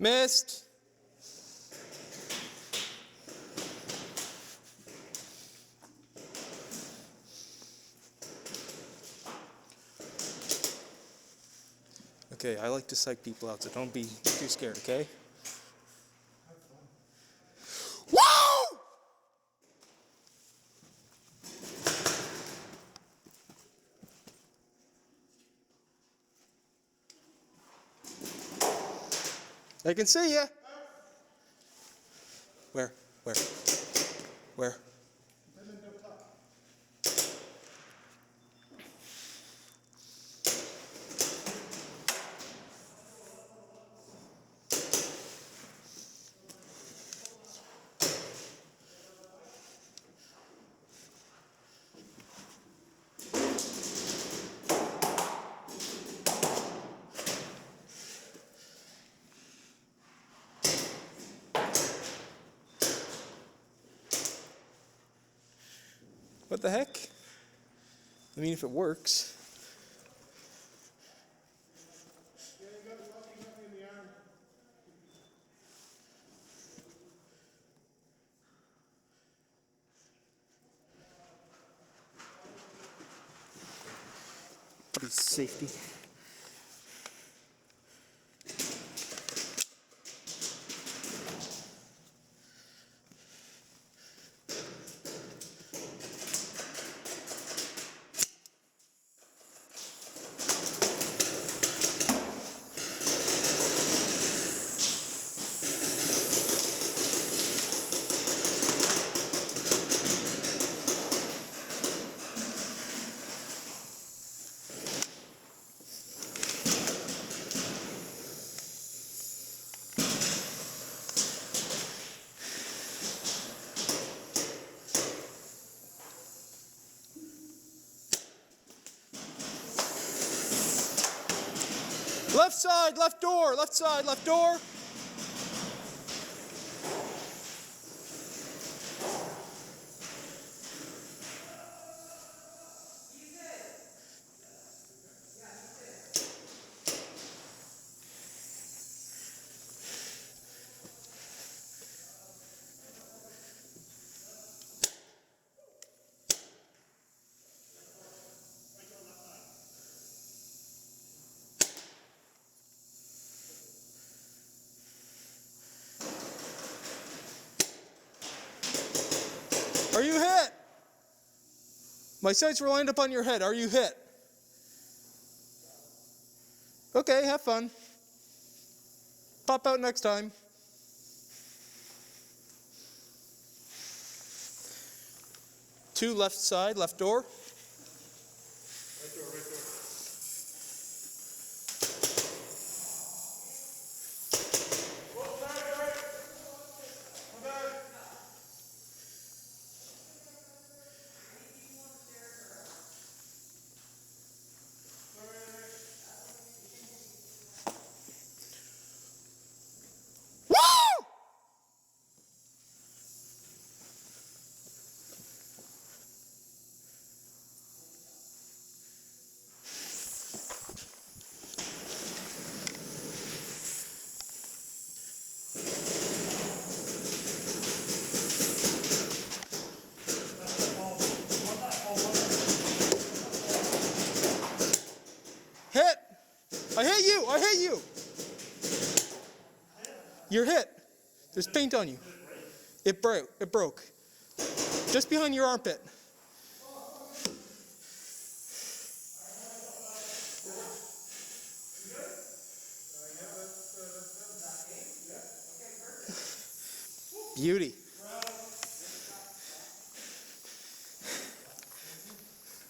Missed. Okay, I like to psych people out, so don't be too scared, okay? Woo! I can see ya. Where? Where? Where? What the heck? I mean, if it works. Pretty safety. Left side, left door, left side, left door. Are you hit? My sights were lined up on your head. Are you hit? Okay, have fun. Pop out next time. Two left side, left door. Right door, right door. Hit! I hit you! I hit you! You're hit. There's paint on you. It broke. It broke. Just behind your armpit. Beauty.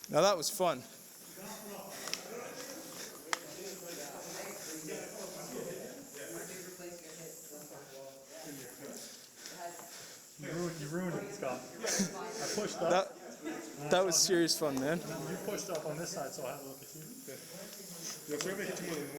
Now that was fun. You ruined it, Scott. I pushed up. That was serious fun, man. You pushed up on this side, so I had to look at you.